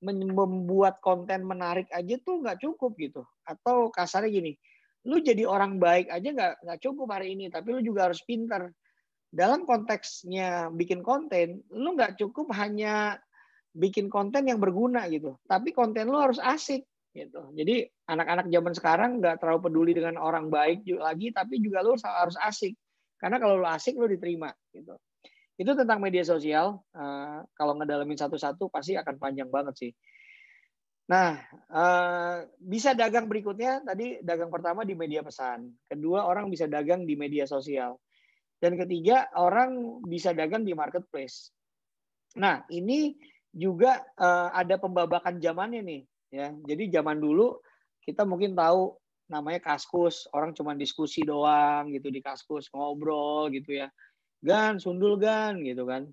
membuat konten menarik aja tuh nggak cukup gitu. Atau kasarnya gini, lu jadi orang baik aja nggak cukup hari ini, tapi lu juga harus pintar. Dalam konteksnya bikin konten, lu nggak cukup hanya bikin konten yang berguna gitu, tapi konten lu harus asik gitu. Jadi anak-anak zaman sekarang nggak terlalu peduli dengan orang baik lagi, tapi juga lu harus asik. Karena kalau lu asik lu diterima gitu. Itu tentang media sosial. Kalau ngedalamin satu-satu pasti akan panjang banget sih. Nah, bisa dagang berikutnya, tadi dagang pertama di media pesan. Kedua, orang bisa dagang di media sosial. Dan ketiga, orang bisa dagang di marketplace. Nah, ini juga ada pembabakan zamannya nih. Ya. Jadi zaman dulu kita mungkin tahu namanya Kaskus, orang cuma diskusi doang gitu di Kaskus, ngobrol gitu ya. Gan, sundul gan gitu kan.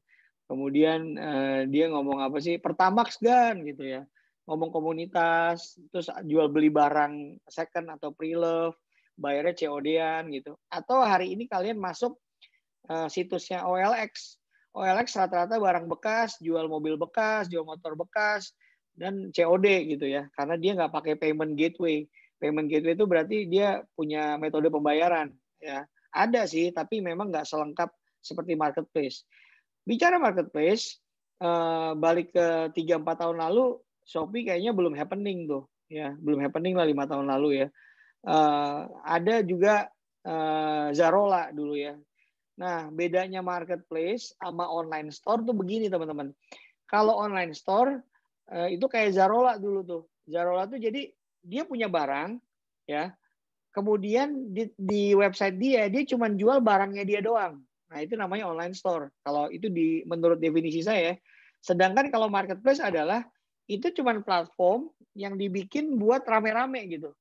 Kemudian dia ngomong apa sih? Pertamax gan gitu ya. Ngomong komunitas, terus jual beli barang second atau pre-love, bayarnya COD-an gitu. Atau hari ini kalian masuk situsnya OLX. OLX rata-rata barang bekas, jual mobil bekas, jual motor bekas, dan COD gitu ya. Karena dia nggak pakai payment gateway. Payment gateway itu berarti dia punya metode pembayaran. Ya, ada sih, tapi memang nggak selengkap seperti marketplace. Bicara marketplace, balik ke 3-4 tahun lalu, Shopee kayaknya belum happening tuh, ya belum happening lah 5 tahun lalu ya. Ada juga Zarola dulu ya. Nah, bedanya marketplace sama online store tuh begini teman-teman. Kalau online store itu kayak Zarola dulu tuh. Zarola tuh jadi dia punya barang, ya. Kemudian di website dia cuma jual barangnya dia doang. Nah, itu namanya online store. Kalau itu menurut definisi saya. Sedangkan kalau marketplace adalah itu cuma platform yang dibikin buat rame-rame gitu.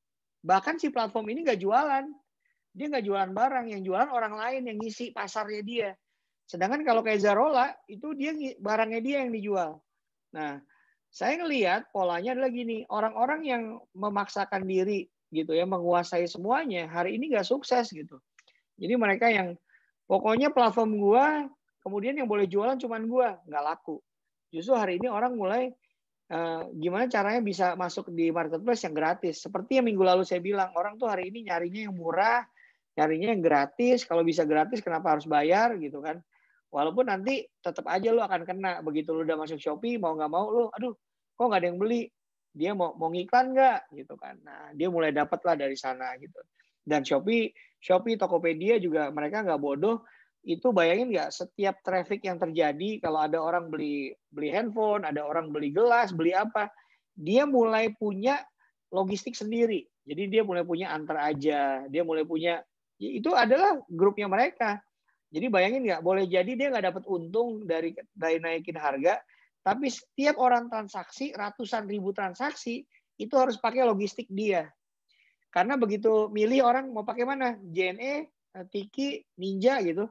Bahkan si platform ini nggak jualan. Dia nggak jualan barang, yang jualan orang lain yang ngisi pasarnya dia. Sedangkan kalau kayak Zarola, itu dia barangnya dia yang dijual. Nah, saya ngelihat polanya adalah gini, orang-orang yang memaksakan diri gitu ya, menguasai semuanya, hari ini nggak sukses gitu. Jadi mereka yang pokoknya platform gua, kemudian yang boleh jualan cuman gua, nggak laku. Justru hari ini orang mulai gimana caranya bisa masuk di marketplace yang gratis. Seperti yang minggu lalu saya bilang, orang tuh hari ini nyarinya yang murah, nyarinya yang gratis. Kalau bisa gratis, kenapa harus bayar gitu kan? Walaupun nanti tetap aja lu akan kena. Begitu lu udah masuk Shopee, mau nggak mau lu, aduh, kok nggak ada yang beli? Dia mau ngiklan nggak gitu kan? Nah, dia mulai dapat lah dari sana gitu. Dan Shopee, Tokopedia juga mereka nggak bodoh. Itu bayangin nggak setiap traffic yang terjadi kalau ada orang beli handphone, ada orang beli gelas, beli apa, dia mulai punya logistik sendiri. Jadi dia mulai punya antar aja, dia mulai punya, itu adalah grupnya mereka. Jadi bayangin nggak, boleh jadi dia nggak dapat untung dari naikin harga, tapi setiap orang transaksi, ratusan ribu transaksi, itu harus pakai logistik dia. Karena begitu milih orang mau pakai mana, JNE, Tiki, Ninja gitu,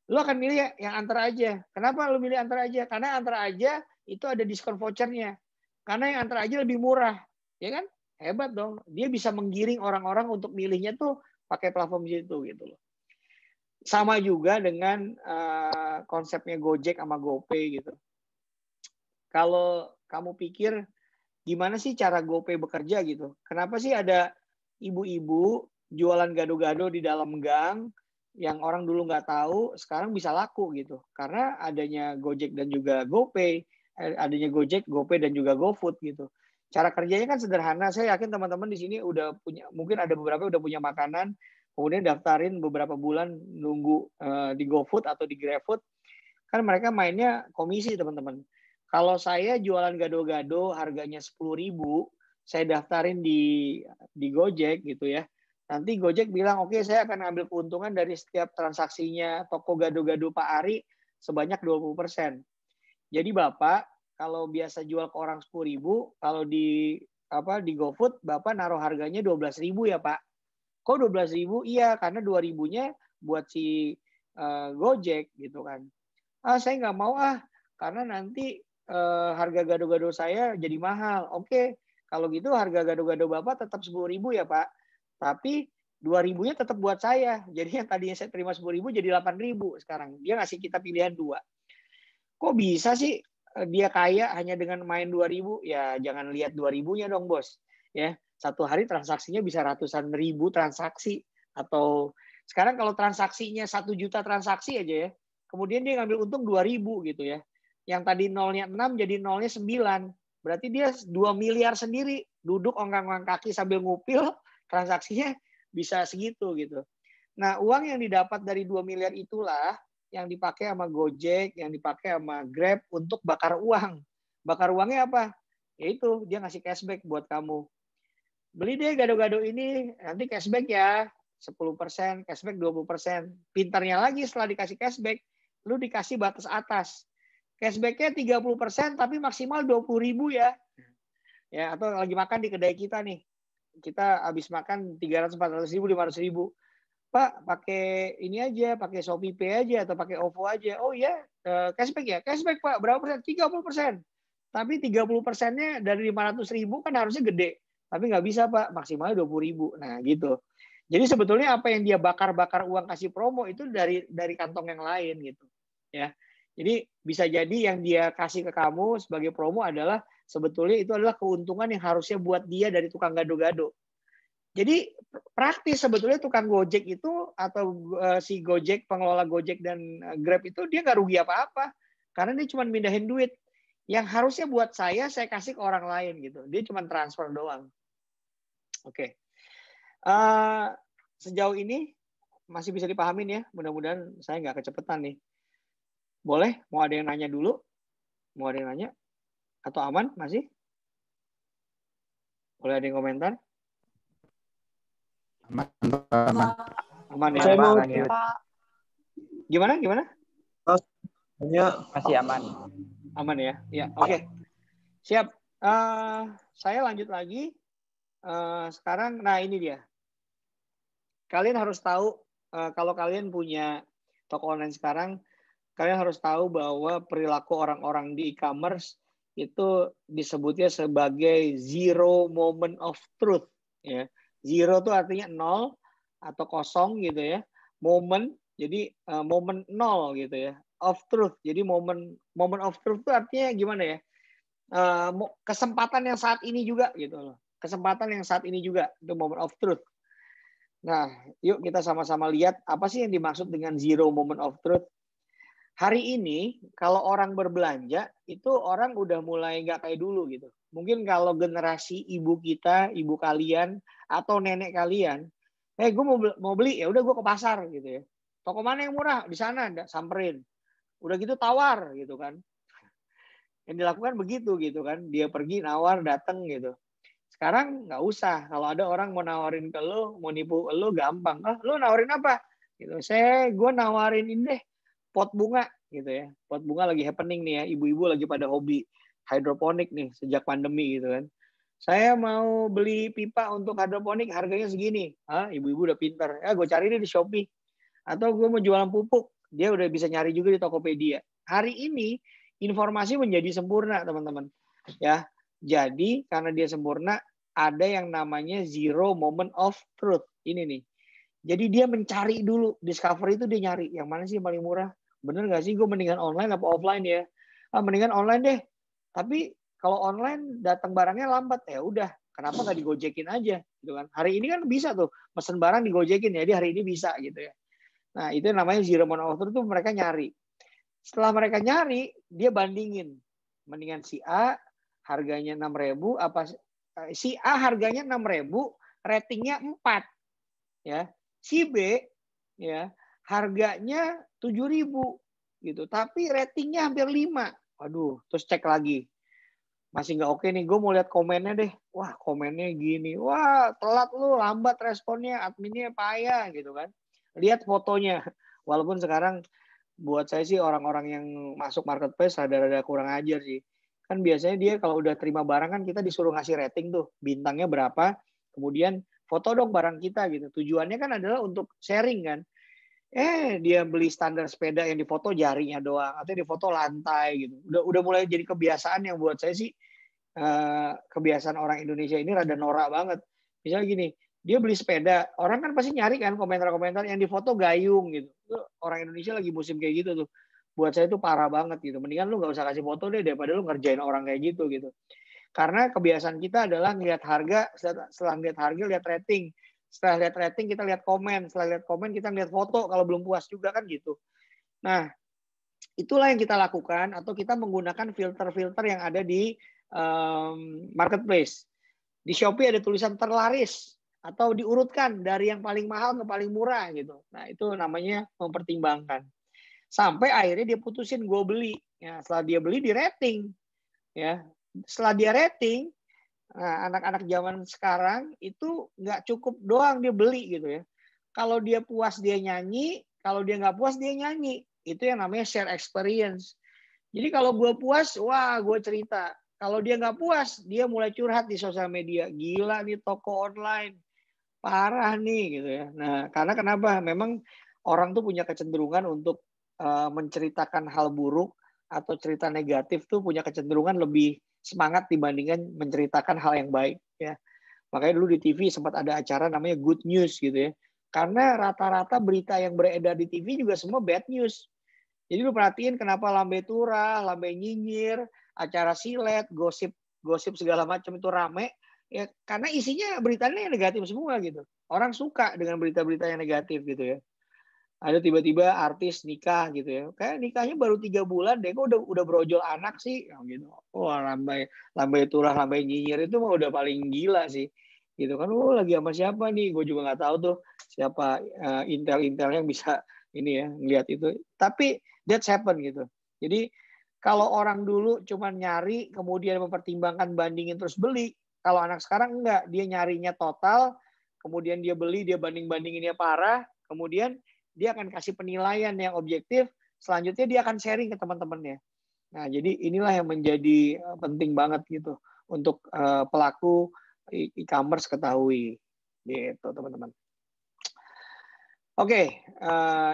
lu akan milih yang antar aja. Kenapa lu milih antar aja? Karena antar aja itu ada diskon vouchernya. Karena yang antar aja lebih murah, ya kan? Hebat dong. Dia bisa menggiring orang-orang untuk milihnya tuh pakai platform situ gitu loh. Sama juga dengan konsepnya Gojek sama GoPay gitu. Kalau kamu pikir gimana sih cara GoPay bekerja gitu? Kenapa sih ada ibu-ibu jualan gado-gado di dalam gang yang orang dulu nggak tahu, sekarang bisa laku gitu. Karena adanya Gojek dan juga GoPay, adanya Gojek, GoPay dan juga GoFood gitu. Cara kerjanya kan sederhana. Saya yakin teman-teman di sini udah punya, mungkin ada beberapa udah punya makanan, kemudian daftarin beberapa bulan nunggu di GoFood atau di GrabFood. Kan mereka mainnya komisi teman-teman. Kalau saya jualan gado-gado harganya 10.000, saya daftarin di Gojek gitu ya. Nanti Gojek bilang, oke, saya akan ambil keuntungan dari setiap transaksinya toko gado-gado Pak Ari sebanyak 20%. Jadi Bapak, kalau biasa jual ke orang 10.000, kalau di GoFood, Bapak naruh harganya 12.000 ya Pak. Kok 12.000? Iya, karena 2.000-nya buat si Gojek gitu kan. Saya nggak mau karena nanti harga gado-gado saya jadi mahal. Oke, kalau gitu harga gado-gado Bapak tetap 10.000 ya Pak. Tapi 2.000-nya tetap buat saya. Jadi yang tadinya saya terima 10.000 jadi 8.000 sekarang. Dia ngasih kita pilihan 2. Kok bisa sih dia kaya hanya dengan main 2.000? Ya jangan lihat 2.000-nya dong bos. Ya, satu hari transaksinya bisa ratusan ribu transaksi. Atau sekarang kalau transaksinya 1 juta transaksi aja ya, kemudian dia ngambil untung 2.000 gitu ya. Yang tadi nolnya 6 jadi nolnya 9. Berarti dia 2 miliar sendiri. Duduk ongkang-ongkang kaki sambil ngupil, transaksinya bisa segitu gitu. Nah, uang yang didapat dari 2 miliar itulah yang dipakai sama Gojek, yang dipakai sama Grab untuk bakar uang. Bakar uangnya apa? Yaitu dia ngasih cashback buat kamu. Beli deh gado-gado ini, nanti cashback ya. 10%, cashback 20%. Pintarnya lagi setelah dikasih cashback, lu dikasih batas atas. Cashback-nya 30% tapi maksimal 20.000 ya. Ya, atau lagi makan di kedai kita nih. Kita habis makan 300, 400.000, 500.000. Pak, pakai ini aja, pakai Shopee Pay aja atau pakai OVO aja. Oh iya, cashback ya? Cashback Pak, berapa persen? 30%. Tapi 30%-nya dari 500.000 kan harusnya gede. Tapi nggak bisa Pak, maksimalnya 20.000. Nah gitu. Jadi sebetulnya apa yang dia bakar-bakar uang kasih promo itu dari kantong yang lain gitu. Ya. Jadi bisa jadi yang dia kasih ke kamu sebagai promo adalah sebetulnya itu adalah keuntungan yang harusnya buat dia dari tukang gado-gado. Jadi praktis sebetulnya tukang Gojek itu atau si Gojek, pengelola Gojek dan Grab itu dia nggak rugi apa-apa. Karena dia cuma mindahin duit. Yang harusnya buat saya kasih ke orang lain gitu. Dia cuma transfer doang. Oke. Sejauh ini masih bisa dipahamin ya. Mudah-mudahan saya nggak kecepatan nih. Boleh? Mau ada yang nanya dulu? Mau ada yang nanya? Atau aman masih? Boleh ada yang komentar? Aman, aman. Aman ya. Saya mau Gimana? masih aman. Aman ya. Ya, oke. Siap. Saya lanjut lagi. Sekarang, nah ini dia. Kalian harus tahu kalau kalian punya toko online sekarang, kalian harus tahu bahwa perilaku orang-orang di e-commerce itu disebutnya sebagai zero moment of truth. Ya. Zero itu artinya 0 atau kosong gitu ya. Moment, jadi momen 0 gitu ya. Of truth, jadi moment of truth itu artinya gimana ya? Kesempatan yang saat ini juga gitu loh. Kesempatan yang saat ini juga itu moment of truth. Nah, yuk kita sama-sama lihat apa sih yang dimaksud dengan zero moment of truth. Hari ini kalau orang berbelanja itu orang udah mulai nggak kayak dulu gitu. Mungkin kalau generasi ibu kita, ibu kalian atau nenek kalian, gue mau beli ya udah gue ke pasar gitu ya. Toko mana yang murah? Di sana ada, samperin. Udah gitu tawar gitu kan. Yang dilakukan begitu gitu kan. Dia pergi nawar, datang gitu. Sekarang nggak usah. Kalau ada orang mau nawarin ke lo, mau nipu lo gampang. Lo nawarin apa? Gitu. Gue nawarin ini deh, pot bunga gitu ya. Pot bunga lagi happening nih ya. Ibu-ibu lagi pada hobi hidroponik nih sejak pandemi gitu kan. Saya mau beli pipa untuk hidroponik harganya segini. Ibu-ibu udah pintar. Gue cari deh di Shopee. Atau gue mau jualan pupuk. Dia udah bisa nyari juga di Tokopedia. Hari ini informasi menjadi sempurna teman-teman. Ya. Jadi karena dia sempurna, ada yang namanya zero moment of truth. Ini nih. Jadi dia mencari dulu. Discovery itu dia nyari. Yang mana sih yang paling murah? Bener nggak sih gue mendingan online apa offline ya? Mendingan online deh. Tapi kalau online datang barangnya lambat. Ya udah. Kenapa nggak digojekin aja? Gitu kan. Hari ini kan bisa tuh. Mesen barang digojekin. Jadi hari ini bisa gitu ya. Nah itu namanya zero moment of truth tuh mereka nyari. Setelah mereka nyari, dia bandingin. Mendingan si A harganya 6.000 apa si A harganya 6.000, ratingnya 4. Ya. Si B ya, harganya 7.000 gitu. Tapi ratingnya hampir 5. Waduh, terus cek lagi. Masih nggak oke nih, gue mau lihat komennya deh. Wah, komennya gini. Wah, telat lu, lambat responnya, adminnya payah gitu kan. Lihat fotonya. Walaupun sekarang buat saya sih orang-orang yang masuk marketplace rada-rada kurang ajar sih. Kan biasanya dia kalau udah terima barang kan kita disuruh ngasih rating tuh, bintangnya berapa, kemudian foto dong barang kita gitu. Tujuannya kan adalah untuk sharing kan. Dia beli standar sepeda yang difoto jarinya doang atau difoto lantai gitu. Udah mulai jadi kebiasaan yang buat saya sih kebiasaan orang Indonesia ini rada norak banget. Misalnya gini, dia beli sepeda, orang kan pasti nyari kan komentar-komentar yang difoto gayung gitu. Orang Indonesia lagi musim kayak gitu tuh. Buat saya itu parah banget gitu. Mendingan lu nggak usah kasih foto deh daripada lu ngerjain orang kayak gitu gitu. Karena kebiasaan kita adalah ngelihat harga, setelah lihat harga lihat rating. Setelah lihat rating kita lihat komen, setelah lihat komen kita lihat foto kalau belum puas juga kan gitu. Nah, itulah yang kita lakukan atau kita menggunakan filter-filter yang ada di marketplace. Di Shopee ada tulisan terlaris atau diurutkan dari yang paling mahal ke paling murah gitu. Nah, itu namanya mempertimbangkan. Sampai akhirnya dia putusin gue beli. Ya, setelah dia beli di rating. Ya, setelah dia rating, nah, anak-anak zaman sekarang itu nggak cukup doang dia beli gitu ya. Kalau dia puas dia nyanyi, kalau dia nggak puas dia nyanyi. Itu yang namanya share experience. Jadi kalau gue puas, wah gue cerita. Kalau dia nggak puas, dia mulai curhat di sosial media. Gila nih toko online, parah nih gitu ya. Nah, karena kenapa? Memang orang tuh punya kecenderungan untuk menceritakan hal buruk atau cerita negatif tuh punya kecenderungan lebih semangat dibandingkan menceritakan hal yang baik ya. Makanya dulu di TV sempat ada acara namanya Good News gitu ya. Karena rata-rata berita yang beredar di TV juga semua bad news. Jadi lu perhatiin kenapa lambe turah, lambe nyinyir, acara silet, gosip segala macam itu rame ya karena isinya beritanya yang negatif semua gitu. Orang suka dengan berita-berita yang negatif gitu ya. Ada tiba-tiba artis nikah gitu ya. Kayak nikahnya baru 3 bulan deh, kok udah brojol anak sih gitu. Wah, lambai turah, lambai nyinyir itu mah udah paling gila sih. Gitu kan, lagi sama siapa nih? Gue juga nggak tahu tuh siapa intel yang bisa ini ya ngelihat itu. Tapi that's happen gitu. Jadi kalau orang dulu cuma nyari kemudian mempertimbangkan bandingin terus beli, kalau anak sekarang enggak, dia nyarinya total, kemudian dia beli, dia banding-bandinginnya parah, kemudian dia akan kasih penilaian yang objektif, selanjutnya dia akan sharing ke teman-temannya. Nah, jadi inilah yang menjadi penting banget gitu untuk pelaku e-commerce ketahui, gitu teman-teman. Oke,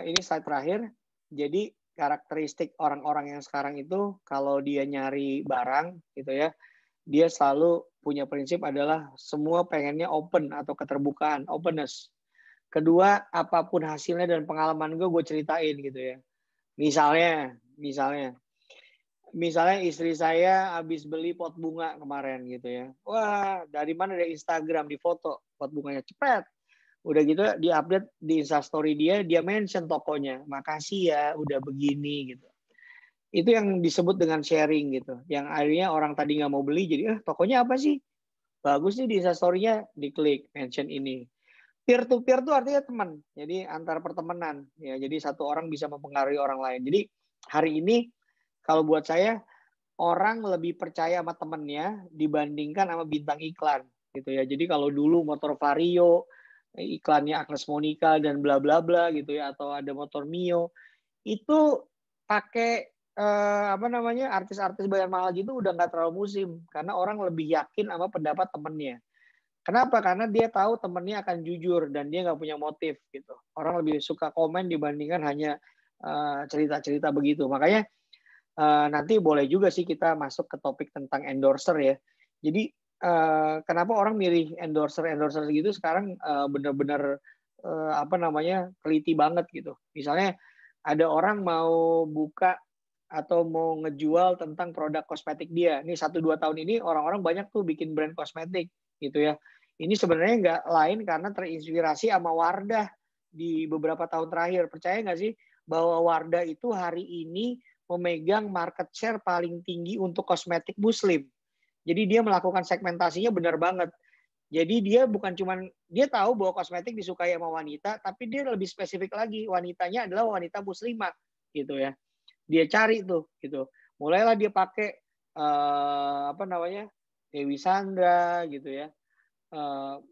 ini slide terakhir. Jadi karakteristik orang-orang yang sekarang itu kalau dia nyari barang gitu ya, dia selalu punya prinsip adalah semua pengennya open atau keterbukaan, openness. Kedua, apapun hasilnya dan pengalaman gue ceritain gitu ya. Misalnya istri saya habis beli pot bunga kemarin gitu ya. Wah, dari mana? Dari Instagram, di foto pot bunganya, cepet. Udah gitu di-update di Instastory dia mention tokonya. Makasih ya udah begini gitu. Itu yang disebut dengan sharing gitu. Yang akhirnya orang tadi nggak mau beli jadi tokonya apa sih? Bagus nih di Instastory-nya, diklik mention ini. Peer to peer itu artinya teman. Jadi antar pertemanan ya. Jadi satu orang bisa mempengaruhi orang lain. Jadi hari ini kalau buat saya orang lebih percaya sama temennya dibandingkan sama bintang iklan gitu ya. Jadi kalau dulu motor Vario iklannya Agnes Monica dan bla bla bla gitu ya, atau ada motor Mio itu pakai artis-artis bayar mahal gitu udah nggak terlalu musim karena orang lebih yakin sama pendapat temennya. Kenapa? Karena dia tahu temennya akan jujur dan dia nggak punya motif gitu. Orang lebih suka komen dibandingkan hanya cerita-cerita begitu. Makanya nanti boleh juga sih kita masuk ke topik tentang endorser ya. Jadi kenapa orang milih endorser gitu sekarang benar-benar teliti banget gitu. Misalnya ada orang mau buka atau mau ngejual tentang produk kosmetik dia. Ini 1-2 tahun ini orang-orang banyak tuh bikin brand kosmetik gitu ya. Ini sebenarnya nggak lain karena terinspirasi sama Wardah di beberapa tahun terakhir. Percaya nggak sih bahwa Wardah itu hari ini memegang market share paling tinggi untuk kosmetik muslim. Jadi dia melakukan segmentasinya benar banget. Jadi dia bukan cuman, dia tahu bahwa kosmetik disukai sama wanita, tapi dia lebih spesifik lagi. Wanitanya adalah wanita muslimah gitu ya. Dia cari tuh gitu. Mulailah dia pakai Dewi Sandra gitu ya.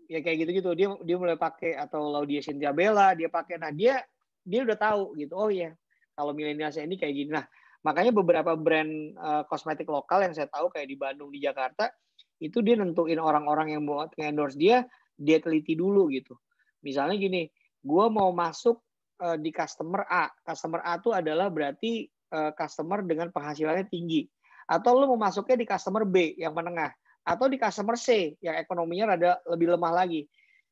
Ya kayak gitu-gitu dia mulai pakai atau Laudia Cynthia Bella dia pakai. Nah dia udah tahu gitu. Oh iya, kalau milenial ini kayak gini. Nah, makanya beberapa brand kosmetik lokal yang saya tahu kayak di Bandung, di Jakarta, itu dia nentuin orang-orang yang mau endorse dia dia teliti dulu gitu. Misalnya gini, gue mau masuk di customer A. Customer A itu adalah berarti customer dengan penghasilannya tinggi. Atau lu mau masuknya di customer B yang menengah. Atau di customer C yang ekonominya rada lebih lemah lagi.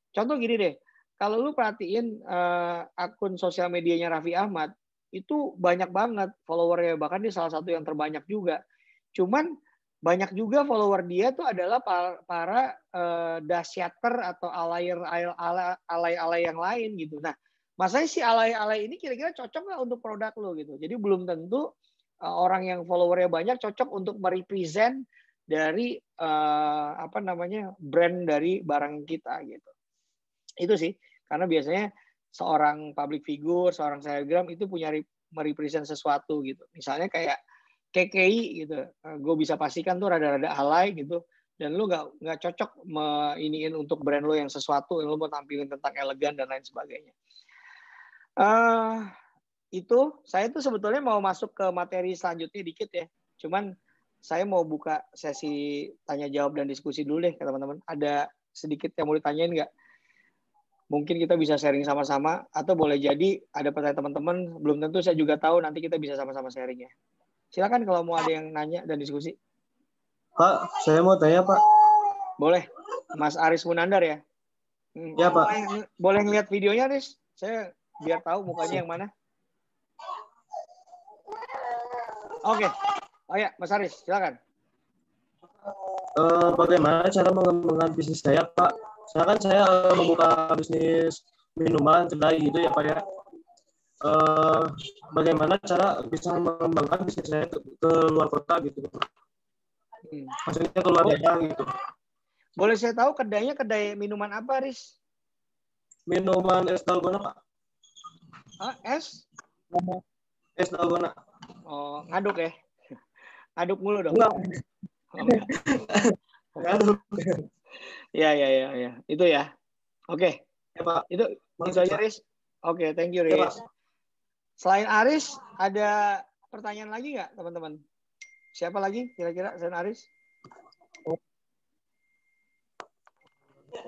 Contoh gini deh, kalau lu perhatiin akun sosial medianya Raffi Ahmad, itu banyak banget followernya, bahkan dia salah satu yang terbanyak juga. Cuman banyak juga follower dia tuh adalah para dasyater atau alay-alay yang lain gitu. Nah, masanya si alay-alay ini kira-kira cocok nggak untuk produk lo gitu. Jadi belum tentu orang yang followernya banyak cocok untuk merepresent dari brand dari barang kita gitu. Itu sih, karena biasanya seorang public figure, seorang selebgram itu punya merepresent sesuatu gitu. Misalnya kayak KKI gitu, gue bisa pastikan tuh rada-rada alay gitu, dan lu nggak cocok iniin untuk brand lo yang sesuatu, yang lu mau tampilin tentang elegan dan lain sebagainya. Itu saya tuh sebetulnya mau masuk ke materi selanjutnya dikit ya, cuman saya mau buka sesi tanya jawab dan diskusi dulu deh ke teman-teman. Ada sedikit yang mau ditanyain nggak? Mungkin kita bisa sharing sama-sama, atau boleh jadi ada pertanyaan teman-teman, belum tentu saya juga tahu, nanti kita bisa sama-sama sharing ya. Silakan kalau mau ada yang nanya dan diskusi. Pak, saya mau tanya, Pak. Boleh. Mas Aris Munandar ya? Ya, Pak. Boleh ngeliat videonya, Aris? Saya biar tahu mukanya yang mana. Oke. Oh ya, Mas Aris, silakan. Bagaimana cara mengembangkan bisnis saya, Pak? Saya membuka bisnis minuman, kedai gitu ya, Pak ya. Bagaimana cara bisa mengembangkan bisnis saya ke luar kota gitu? Maksudnya ke luar daerah gitu. Boleh saya tahu kedainya kedai minuman apa, Aris? Minuman es dalgona, Pak. Es? Es dalgona. Oh, ngaduk ya? Ngaduk mulu dong. Enggak. Oh, ngaduk. Ya. Itu ya. Oke. Ya, Pak. Itu aja, Aris. Oke, thank you, Aris. Ya, selain Aris, ada pertanyaan lagi nggak, teman-teman? Siapa lagi kira-kira selain Aris?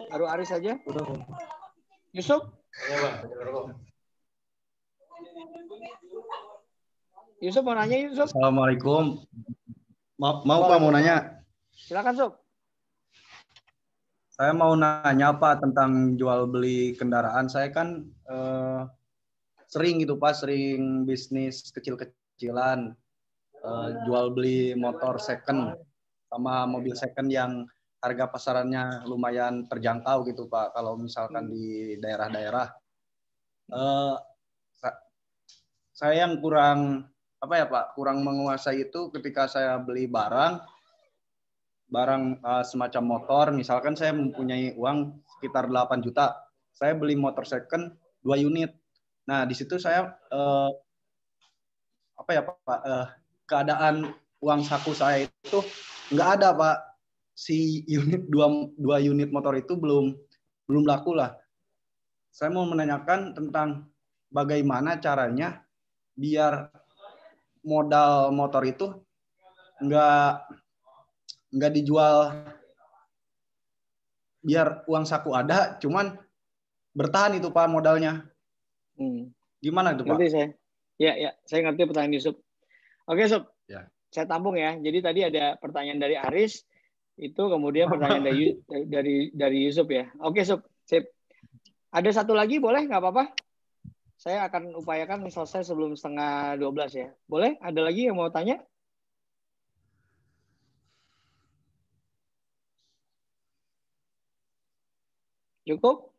Baru Aris saja? Yusuf? Yusuf mau nanya, Yusuf? Assalamualaikum. Mau Pak mau nanya? Silakan, Sob. Saya mau nanya Pak tentang jual beli kendaraan. Saya kan sering gitu Pak, sering bisnis kecil-kecilan, jual beli motor second sama mobil second yang harga pasarannya lumayan terjangkau gitu Pak. Kalau misalkan di daerah-daerah, saya yang kurang kurang menguasai itu ketika saya beli barang semacam motor, misalkan saya mempunyai uang sekitar 8 juta, saya beli motor second 2 unit. Nah, di situ saya keadaan uang saku saya itu nggak ada Pak. Si unit dua unit motor itu belum laku lah. Saya mau menanyakan tentang bagaimana caranya biar modal motor itu nggak dijual, biar uang saku ada, cuman bertahan itu Pak modalnya. Gimana itu Pak? Ngerti saya. Ya, saya ngerti pertanyaan Yusuf. Oke, Sob. Ya. Saya tampung ya. Jadi tadi ada pertanyaan dari Aris, itu kemudian pertanyaan dari Yusuf ya. Oke, Sob. Sip. Ada satu lagi boleh? Nggak apa-apa? Saya akan upayakan selesai sebelum 11:30 ya. Boleh? Ada lagi yang mau tanya? Cukup?